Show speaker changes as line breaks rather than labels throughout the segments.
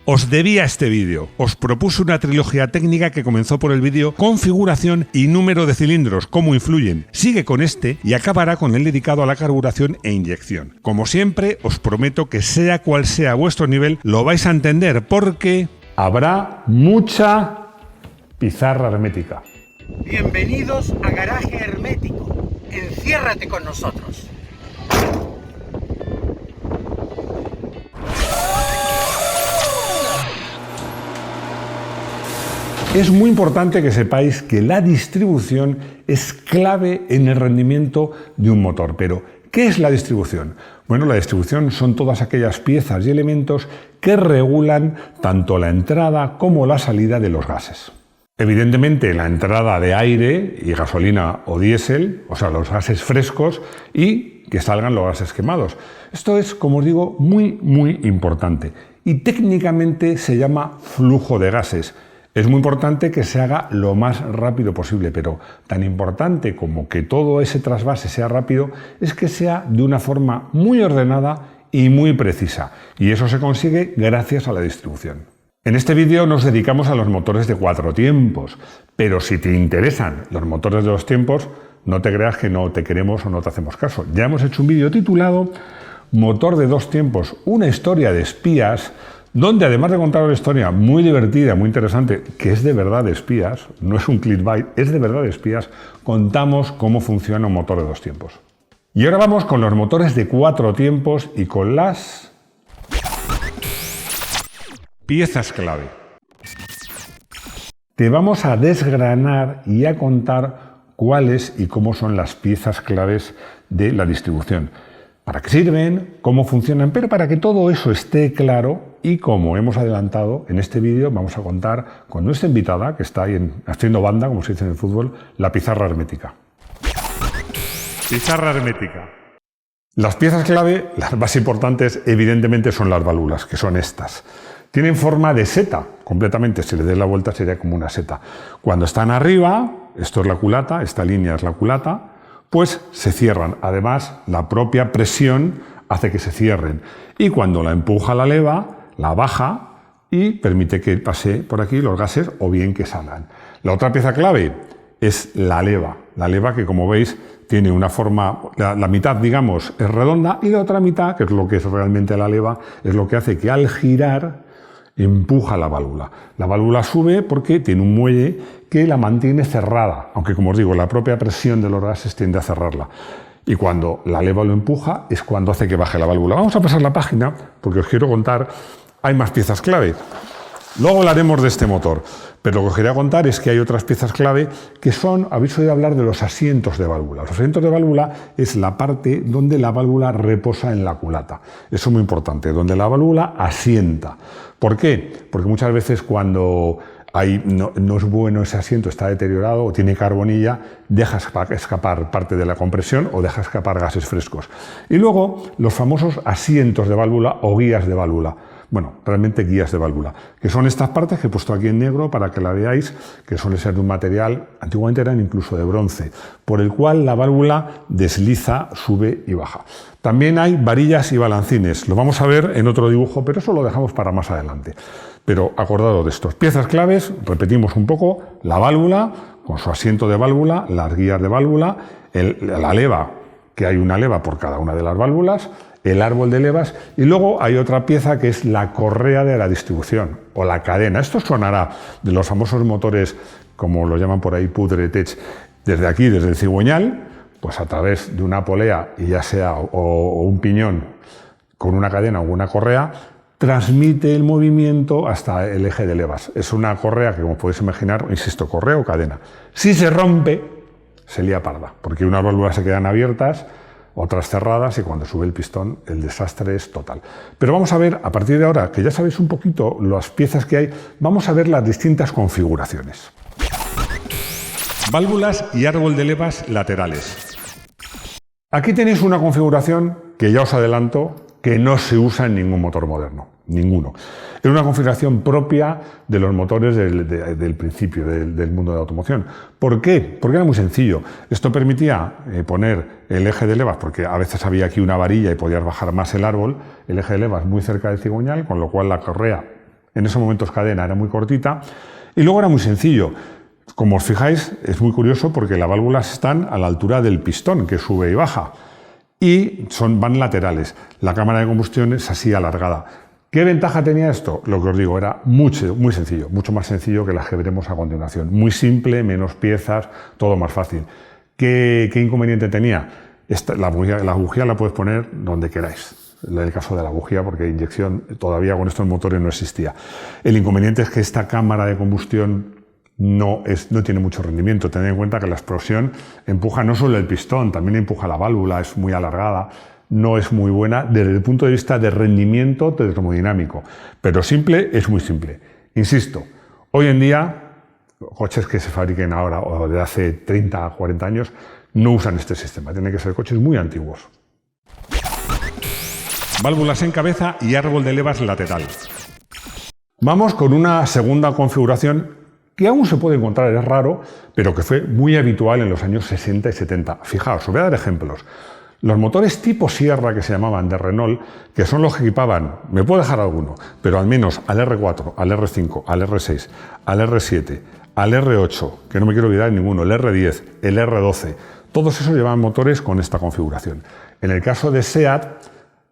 Os debía este vídeo. Os propuse una trilogía técnica que comenzó por el vídeo configuración y número de cilindros, cómo influyen. Sigue con este y acabará con el dedicado a la carburación e inyección. Como siempre, os prometo que sea cual sea vuestro nivel, lo vais a entender porque
habrá mucha pizarra hermética.
Bienvenidos a Garaje Hermético. Enciérrate con nosotros.
Es muy importante que sepáis que la distribución es clave en el rendimiento de un motor. Pero, ¿qué es la distribución? Bueno, la distribución son todas aquellas piezas y elementos que regulan tanto la entrada como la salida de los gases. Evidentemente, la entrada de aire y gasolina o diésel, o sea, los gases frescos, y que salgan los gases quemados. Esto es, como os digo, muy importante. Y técnicamente se llama flujo de gases. Es muy importante que se haga lo más rápido posible, pero tan importante como que todo ese trasvase sea rápido es que sea de una forma muy ordenada y muy precisa. Y eso se consigue gracias a la distribución. En este vídeo nos dedicamos a los motores de 4 tiempos, pero si te interesan los motores de 2 tiempos, no te creas que no te queremos o no te hacemos caso. Ya hemos hecho un vídeo titulado Motor de 2 tiempos, una historia de espías, donde además de contar una historia muy divertida, muy interesante, que es de verdad de espías, no es un clickbait, es de verdad de espías, contamos cómo funciona un motor de 2 tiempos. Y ahora vamos con los motores de 4 tiempos y con las piezas clave. Te vamos a desgranar y a contar cuáles y cómo son las piezas claves de la distribución. Para qué sirven, cómo funcionan, pero para que todo eso esté claro y como hemos adelantado en este vídeo vamos a contar con nuestra invitada que está ahí haciendo banda, como se dice en el fútbol, la pizarra hermética. Pizarra hermética. Las piezas clave, las más importantes, evidentemente son las válvulas, que son estas. Tienen forma de seta, completamente, si le des la vuelta sería como una seta. Cuando están arriba, esto es la culata, esta línea es la culata, pues se cierran. Además, la propia presión hace que se cierren. Y cuando la empuja la leva, la baja y permite que pase por aquí los gases o bien que salgan. La otra pieza clave es la leva. La leva que, como veis, tiene una forma, la mitad, digamos, es redonda y la otra mitad, que es lo que es realmente la leva, es lo que hace que al girar empuja la válvula. La válvula sube porque tiene un muelle que la mantiene cerrada, aunque como os digo, la propia presión de los gases tiende a cerrarla. Y cuando la leva lo empuja es cuando hace que baje la válvula. Vamos a pasar la página porque os quiero contar, hay más piezas clave. Luego hablaremos de este motor, pero lo que os quería contar es que hay otras piezas clave que son, habéis oído hablar de los asientos de válvula. Los asientos de válvula es la parte donde la válvula reposa en la culata. Eso es muy importante, donde la válvula asienta. ¿Por qué? Porque muchas veces cuando no es bueno ese asiento, está deteriorado o tiene carbonilla, deja escapar parte de la compresión o deja escapar gases frescos. Y luego los famosos asientos de válvula o guías de válvula. Bueno, realmente guías de válvula, que son estas partes que he puesto aquí en negro para que la veáis, que suele ser de un material, antiguamente eran incluso de bronce, por el cual la válvula desliza, sube y baja. También hay varillas y balancines, lo vamos a ver en otro dibujo, pero eso lo dejamos para más adelante. Pero acordados de estos. Piezas claves, repetimos un poco, la válvula, con su asiento de válvula, las guías de válvula, la leva, que hay una leva por cada una de las válvulas, el árbol de levas y luego hay otra pieza que es la correa de la distribución o la cadena. Esto sonará de los famosos motores, como lo llaman por ahí, pudretech, desde aquí, desde el cigüeñal, pues a través de una polea y ya sea o un piñón con una cadena o una correa, transmite el movimiento hasta el eje de levas. Es una correa que, como podéis imaginar, insisto, correa o cadena. Si se rompe, se lía parda, porque unas válvulas se quedan abiertas, otras cerradas y cuando sube el pistón el desastre es total. Pero vamos a ver, a partir de ahora, que ya sabéis un poquito las piezas que hay, vamos a ver las distintas configuraciones.
válvulas y árbol de levas laterales.
Aquí tenéis una configuración que ya os adelanto que no se usa en ningún motor moderno, ninguno. Es una configuración propia de los motores del principio del mundo de la automoción. ¿Por qué? Porque era muy sencillo. Esto permitía poner el eje de levas, porque a veces había aquí una varilla y podías bajar más el árbol, el eje de levas muy cerca del cigüeñal, con lo cual la correa En esos momentos cadena era muy cortita y luego era muy sencillo. Como os fijáis, es muy curioso porque las válvulas están a la altura del pistón, que sube y baja, y van laterales. La cámara de combustión es así alargada. ¿Qué ventaja tenía esto? Lo que os digo, era muy sencillo, mucho más sencillo que las que veremos a continuación. Muy simple, menos piezas, todo más fácil. ¿Qué inconveniente tenía? La bujía la puedes poner donde queráis. En el caso de la bujía, porque inyección todavía con estos motores no existía. El inconveniente es que esta cámara de combustión no tiene mucho rendimiento. Tened en cuenta que la explosión empuja no solo el pistón, también empuja la válvula, es muy alargada. No es muy buena desde el punto de vista de rendimiento termodinámico, pero simple es muy simple. Insisto, hoy en día, coches que se fabriquen ahora o de hace 30 a 40 años no usan este sistema, tienen que ser coches muy antiguos.
Válvulas en cabeza y árbol de levas lateral.
Vamos con una segunda configuración que aún se puede encontrar, es raro, pero que fue muy habitual en los años 60 y 70. Fijaos, os voy a dar ejemplos. Los motores tipo Sierra, que se llamaban de Renault, que son los que equipaban, me puedo dejar alguno, pero al menos al R4, al R5, al R6, al R7, al R8, que no me quiero olvidar de ninguno, el R10, el R12, todos esos llevaban motores con esta configuración. En el caso de SEAT,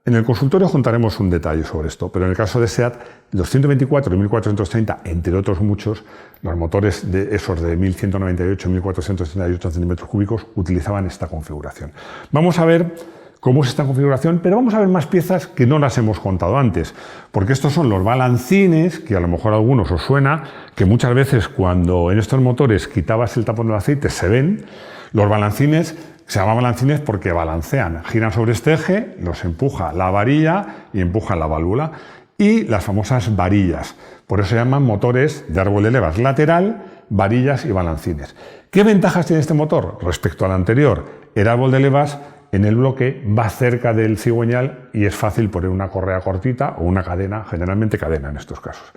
en el consultorio juntaremos un detalle sobre esto, pero en el caso de SEAT, los 124 y 1430, entre otros muchos, los motores de esos de 1198 y 1438 centímetros cúbicos utilizaban esta configuración. Vamos a ver cómo es esta configuración, pero vamos a ver más piezas que no las hemos contado antes, porque estos son los balancines, que a lo mejor a algunos os suena, que muchas veces cuando en estos motores quitabas el tapón del aceite se ven. Los balancines se llaman balancines porque balancean, giran sobre este eje, los empuja la varilla y empuja la válvula. Y las famosas varillas, por eso se llaman motores de árbol de levas lateral, varillas y balancines. ¿Qué ventajas tiene este motor respecto al anterior? El árbol de levas en el bloque va cerca del cigüeñal y es fácil poner una correa cortita o una cadena, generalmente cadena en estos casos,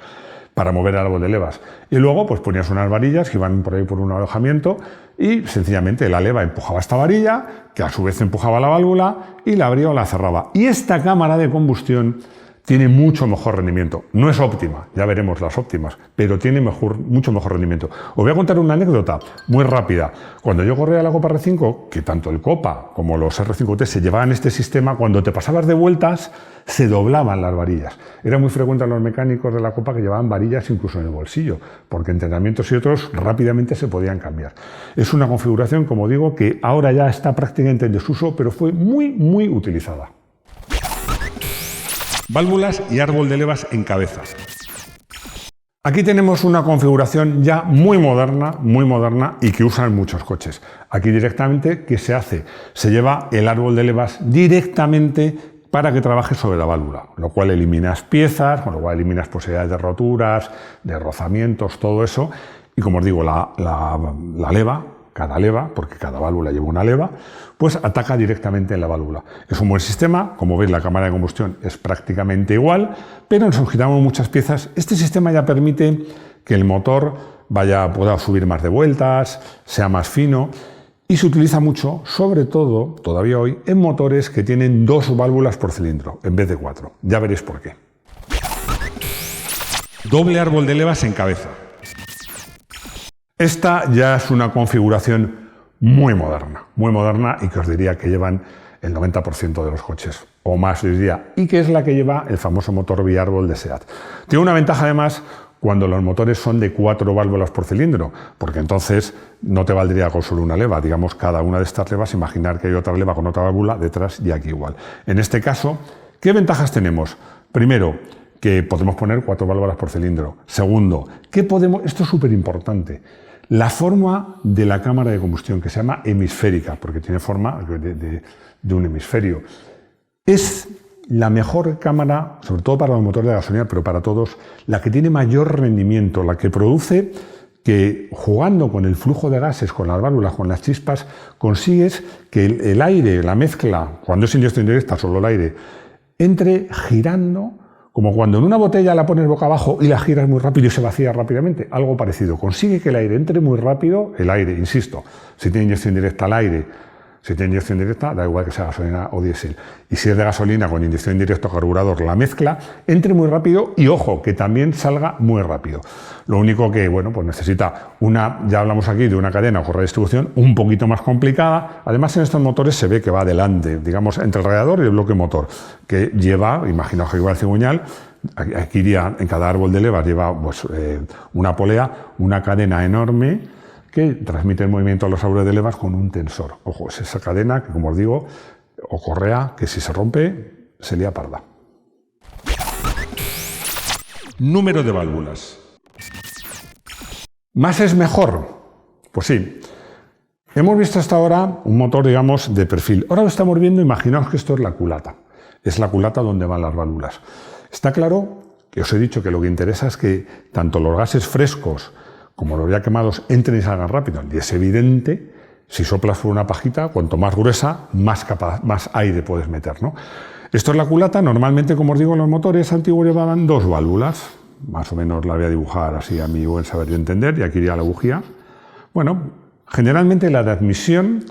para mover el árbol de levas. Y luego pues ponías unas varillas que iban por ahí por un alojamiento y sencillamente la leva empujaba esta varilla, que a su vez empujaba la válvula y la abría o la cerraba. Y esta cámara de combustión tiene mucho mejor rendimiento. No es óptima, ya veremos las óptimas, pero tiene mucho mejor rendimiento. Os voy a contar una anécdota muy rápida. Cuando yo corría la Copa R5, que tanto el Copa como los R5T se llevaban este sistema, cuando te pasabas de vueltas se doblaban las varillas. Era muy frecuente a los mecánicos de la Copa que llevaban varillas incluso en el bolsillo, porque entrenamientos y otros rápidamente se podían cambiar. Es una configuración, como digo, que ahora ya está prácticamente en desuso, pero fue muy utilizada.
Válvulas y árbol de levas en cabeza.
Aquí tenemos una configuración ya muy moderna y que usan muchos coches. Aquí directamente, ¿qué se hace? Se lleva el árbol de levas directamente para que trabaje sobre la válvula, lo cual eliminas piezas, con lo cual eliminas posibilidades de roturas, de rozamientos, todo eso. Y como os digo, la leva, cada leva, porque cada válvula lleva una leva, pues ataca directamente en la válvula. Es un buen sistema, como veis la cámara de combustión es prácticamente igual, pero nos quitamos muchas piezas. Este sistema ya permite que el motor pueda subir más de vueltas, sea más fino, y se utiliza mucho, sobre todo, todavía hoy, en motores que tienen 2 válvulas por cilindro, en vez de 4. Ya veréis por qué.
Doble árbol de levas en cabeza.
Esta ya es una configuración muy moderna y que os diría que llevan el 90% de los coches, o más yo diría, y que es la que lleva el famoso motor biárbol de SEAT. Tiene una ventaja además cuando los motores son de 4 válvulas por cilindro, porque entonces no te valdría con solo una leva, digamos cada una de estas levas, imaginar que hay otra leva con otra válvula detrás y aquí igual. En este caso, ¿qué ventajas tenemos? Primero, que podemos poner 4 válvulas por cilindro. Segundo, esto es súper importante, la forma de la cámara de combustión, que se llama hemisférica, porque tiene forma de un hemisferio. Es la mejor cámara, sobre todo para los motores de gasolina, pero para todos, la que tiene mayor rendimiento, la que produce que jugando con el flujo de gases, con las válvulas, con las chispas, consigues que el aire, la mezcla, cuando es inyección directa, solo el aire, entre girando, como cuando en una botella la pones boca abajo y la giras muy rápido y se vacía rápidamente, algo parecido. Consigue que el aire entre muy rápido, el aire, insisto, si tiene inyección directa al aire, Si tiene inyección directa, da igual que sea gasolina o diésel. Y si es de gasolina con inyección directa o carburador, la mezcla entre muy rápido y, ojo, que también salga muy rápido. Lo único que, bueno, pues necesita ya hablamos aquí de una cadena o correa de distribución un poquito más complicada. Además, en estos motores se ve que va adelante, digamos, entre el radiador y el bloque motor, que lleva, imaginaos que lleva el cigüeñal, aquí iría, en cada árbol de levas lleva pues, una polea, una cadena enorme, que transmite el movimiento a los árboles de levas con un tensor. Ojo, es esa cadena que, como os digo, o correa, que si se rompe, se lía parda.
Número de válvulas.
¿Más es mejor? Pues sí. Hemos visto hasta ahora un motor, digamos, de perfil. Ahora lo estamos viendo, imaginaos que esto es la culata. Es la culata donde van las válvulas. Está claro que os he dicho que lo que interesa es que tanto los gases frescos como los ya quemados entren y salgan rápido. Y es evidente, si soplas por una pajita, cuanto más gruesa, más aire puedes meter, ¿no? Esto es la culata. Normalmente, como os digo, los motores antiguos llevaban dos válvulas. Más o menos la voy a dibujar así a mi buen saber y entender. Y aquí iría la bujía. Bueno, generalmente la de admisión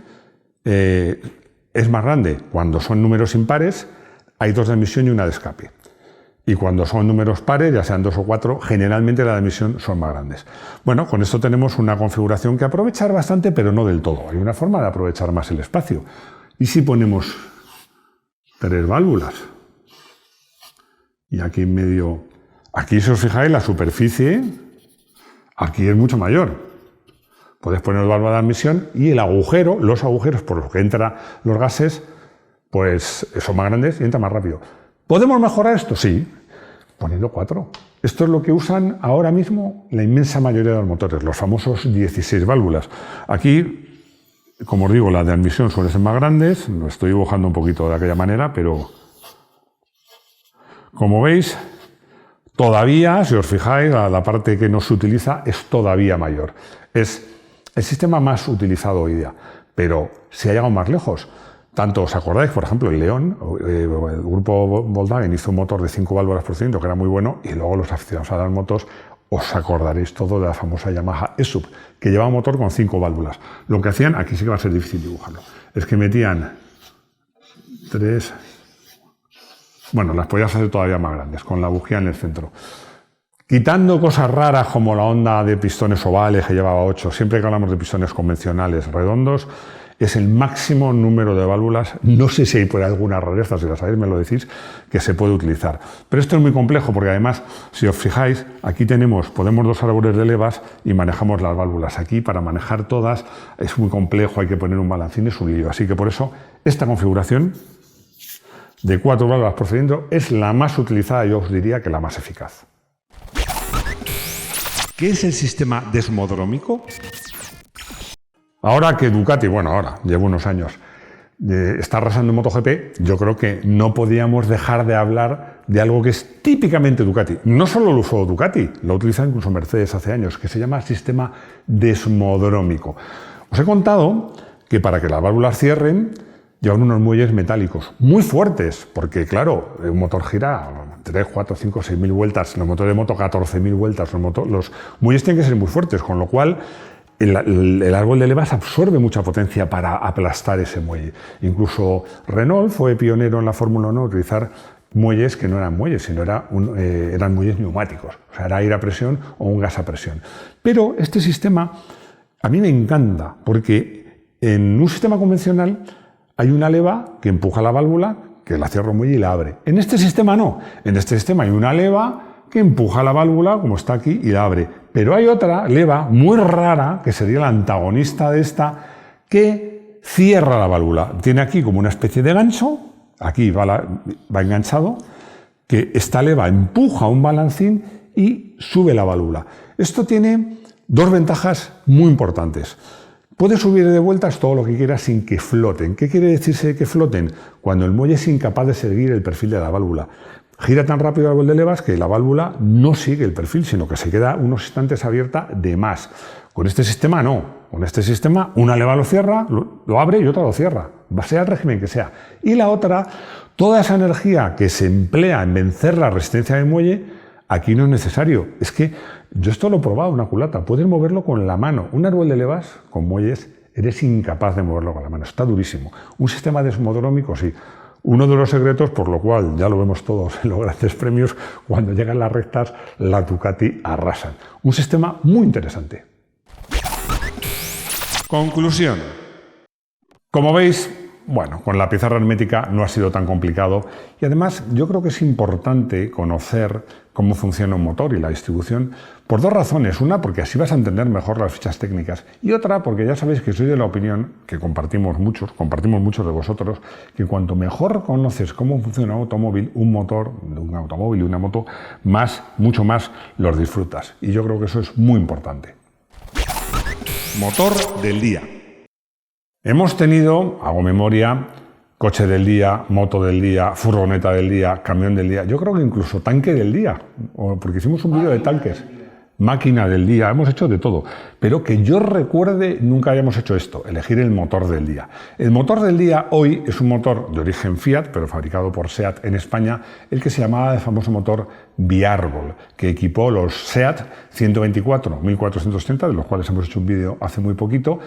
es más grande. Cuando son números impares, hay dos de admisión y una de escape. Y cuando son números pares, ya sean 2 o 4, generalmente las de admisión son más grandes. Bueno, con esto tenemos una configuración que aprovechar bastante, pero no del todo. Hay una forma de aprovechar más el espacio. ¿Y si ponemos 3 válvulas? Y aquí en medio, aquí si os fijáis, la superficie, aquí es mucho mayor. Podéis poner válvula de admisión y el agujero, los agujeros por los que entran los gases, pues son más grandes y entran más rápido. ¿Podemos mejorar esto? Sí, poniendo 4. Esto es lo que usan ahora mismo la inmensa mayoría de los motores, los famosos 16 válvulas. Aquí, como os digo, las de admisión suelen ser más grandes, lo estoy dibujando un poquito de aquella manera, pero como veis, todavía, si os fijáis, la parte que no se utiliza es todavía mayor. Es el sistema más utilizado hoy día, pero se ha llegado más lejos. Tanto os acordáis, por ejemplo, el León, el grupo Volkswagen hizo un motor de 5 válvulas por cilindro que era muy bueno, y luego los aficionados a las motos os acordaréis todo de la famosa Yamaha E-Sub, que llevaba un motor con 5 válvulas. Lo que hacían, aquí sí que va a ser difícil dibujarlo, es que metían 3, bueno, las podías hacer todavía más grandes, con la bujía en el centro. Quitando cosas raras como la onda de pistones ovales que llevaba 8, siempre que hablamos de pistones convencionales redondos, es el máximo número de válvulas. No sé si hay por alguna rareza, si la sabéis me lo decís, que se puede utilizar. Pero esto es muy complejo porque además, si os fijáis, aquí podemos 2 árboles de levas y manejamos las válvulas. Aquí para manejar todas es muy complejo, hay que poner un balancín, es un lío. Así que por eso esta configuración de 4 válvulas por cilindro es la más utilizada, yo os diría que la más eficaz.
¿Qué es el sistema desmodrómico?
Ahora que Ducati, bueno, ahora, llevo unos años, está arrasando en MotoGP, yo creo que no podíamos dejar de hablar de algo que es típicamente Ducati. No solo lo usó Ducati, lo utiliza incluso Mercedes hace años, que se llama sistema desmodrómico. Os he contado que para que las válvulas cierren, llevan unos muelles metálicos muy fuertes, porque claro, un motor gira 3, 4, 5, 6.000 vueltas, los motores de moto 14.000 vueltas, los muelles tienen que ser muy fuertes, con lo cual el árbol de levas absorbe mucha potencia para aplastar ese muelle. Incluso Renault fue pionero en la Fórmula 1 a utilizar muelles que no eran muelles, sino eran muelles neumáticos, o sea, era aire a presión o un gas a presión. Pero este sistema a mí me encanta, porque en un sistema convencional hay una leva que empuja la válvula, que la cierra un muelle y la abre. En este sistema no. En este sistema hay una leva que empuja la válvula, como está aquí, y la abre. Pero hay otra leva muy rara, que sería la antagonista de esta, que cierra la válvula. Tiene aquí como una especie de gancho, aquí va enganchado, que esta leva empuja un balancín y sube la válvula. Esto tiene 2 ventajas muy importantes. Puedes subir de vueltas todo lo que quieras sin que floten. ¿Qué quiere decirse que floten? Cuando el muelle es incapaz de seguir el perfil de la válvula. Gira tan rápido el árbol de levas que la válvula no sigue el perfil, sino que se queda unos instantes abierta de más. Con este sistema no. Con este sistema una leva lo cierra, lo abre y otra lo cierra, sea el régimen que sea. Y la otra, toda esa energía que se emplea en vencer la resistencia del muelle, aquí no es necesario. Es que yo esto lo he probado en una culata. Puedes moverlo con la mano. Un árbol de levas con muelles Eres incapaz de moverlo con la mano, está durísimo. Un sistema desmodrómico, sí. Uno de los secretos, por lo cual ya lo vemos todos en los grandes premios, cuando llegan las rectas, la Ducati arrasan. Un sistema muy interesante.
Conclusión.
Como veis, bueno, con la pizarra hermética no ha sido tan complicado y además yo creo que es importante conocer cómo funciona un motor y la distribución por dos razones. Una, porque así vas a entender mejor las fichas técnicas, y otra, porque ya sabéis que soy de la opinión, que compartimos muchos de vosotros, que cuanto mejor conoces cómo funciona un automóvil, un motor de un automóvil y una moto, mucho más los disfrutas. Y yo creo que eso es muy importante.
Motor del día.
Hemos tenido, hago memoria, coche del día, moto del día, furgoneta del día, camión del día, yo creo que incluso tanque del día, porque hicimos un vídeo de tanques, máquina del día, hemos hecho de todo, pero que yo recuerde nunca hayamos hecho esto, elegir el motor del día. El motor del día hoy es un motor de origen Fiat, pero fabricado por SEAT en España, el que se llamaba el famoso motor Biárbol, que equipó los SEAT 124 1430, de los cuales hemos hecho un vídeo hace muy poquito,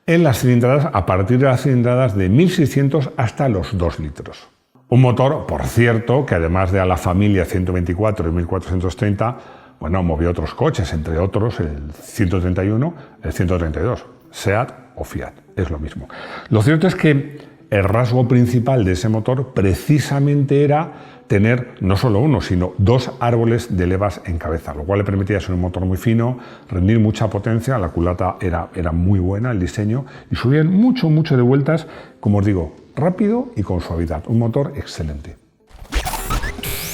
en las cilindradas, a partir de las cilindradas de 1600 hasta los 2 litros. Un motor, por cierto, que además de a la familia 124 y 1430, bueno, movió otros coches, entre otros el 131, el 132, SEAT o Fiat, es lo mismo. Lo cierto es que el rasgo principal de ese motor precisamente era tener no solo uno, sino 2 árboles de levas en cabeza, lo cual le permitía ser un motor muy fino, rendir mucha potencia, la culata era muy buena, el diseño, y subían mucho de vueltas, como os digo, rápido y con suavidad. Un motor excelente.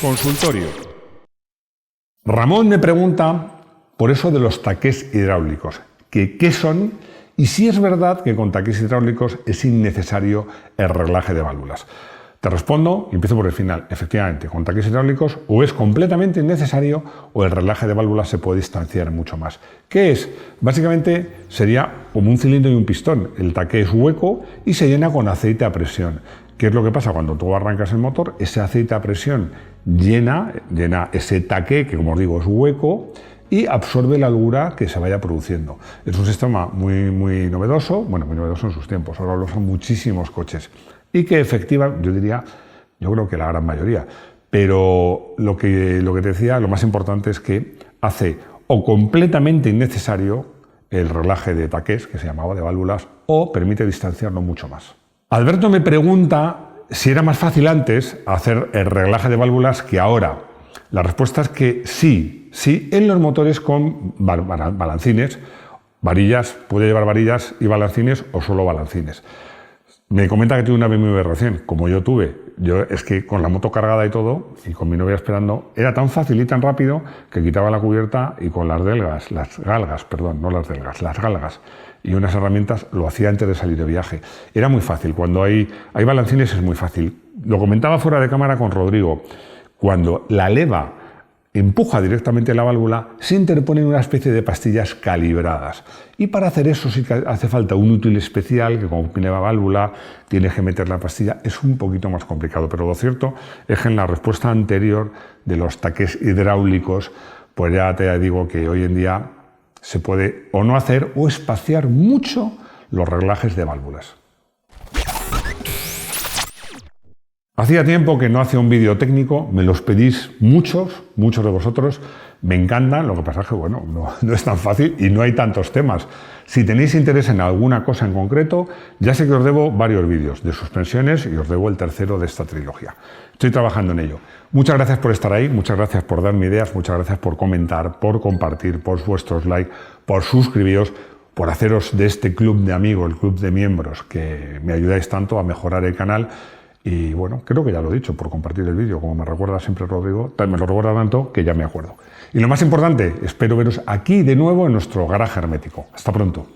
Consultorio.
Ramón me pregunta por eso de los taqués hidráulicos, que qué son y si es verdad que con taqués hidráulicos es innecesario el reglaje de válvulas. Te respondo y empiezo por el final. Efectivamente, con taqués hidráulicos o es completamente innecesario o el reglaje de válvulas se puede distanciar mucho más. ¿Qué es? Básicamente sería como un cilindro y un pistón. El taqué es hueco y se llena con aceite a presión. ¿Qué es lo que pasa? Cuando tú arrancas el motor, ese aceite a presión llena ese taqué, que como os digo es hueco, y absorbe la holgura que se vaya produciendo. Es un sistema muy novedoso, bueno, muy novedoso en sus tiempos, ahora lo usan muchísimos coches, y que efectivamente, yo creo que la gran mayoría, pero lo que te decía, lo más importante es que hace o completamente innecesario el reglaje de taqués, que se llamaba de válvulas, o permite distanciarlo mucho más. Alberto me pregunta si era más fácil antes hacer el reglaje de válvulas que ahora. La respuesta es que sí, en los motores con balancines, varillas, puede llevar varillas y balancines o solo balancines. Me comenta que tiene una BMW recién, como yo tuve. Es que con la moto cargada y todo, y con mi novia esperando, era tan fácil y tan rápido que quitaba la cubierta y con las galgas y unas herramientas lo hacía antes de salir de viaje. Era muy fácil, cuando hay balancines es muy fácil. Lo comentaba fuera de cámara con Rodrigo. Cuando la leva empuja directamente la válvula, se interponen una especie de pastillas calibradas. Y para hacer eso sí que hace falta un útil especial, que como tiene la válvula, tienes que meter la pastilla. Es un poquito más complicado, pero lo cierto es que en la respuesta anterior de los taqués hidráulicos, pues ya te digo que hoy en día se puede o no hacer o espaciar mucho los reglajes de válvulas. Hacía tiempo que no hacía un vídeo técnico, me los pedís muchos de vosotros, me encantan, lo que pasa es que bueno, no es tan fácil y no hay tantos temas. Si tenéis interés en alguna cosa en concreto, ya sé que os debo varios vídeos de suspensiones y os debo el tercero de esta trilogía. Estoy trabajando en ello. Muchas gracias por estar ahí, muchas gracias por darme ideas, muchas gracias por comentar, por compartir, por vuestros likes, por suscribiros, por haceros de este club de amigos, el club de miembros, que me ayudáis tanto a mejorar el canal. Y bueno, creo que ya lo he dicho, por compartir el vídeo, como me recuerda siempre Rodrigo, me lo recuerda tanto que ya me acuerdo. Y lo más importante, espero veros aquí de nuevo en nuestro garaje hermético. Hasta pronto.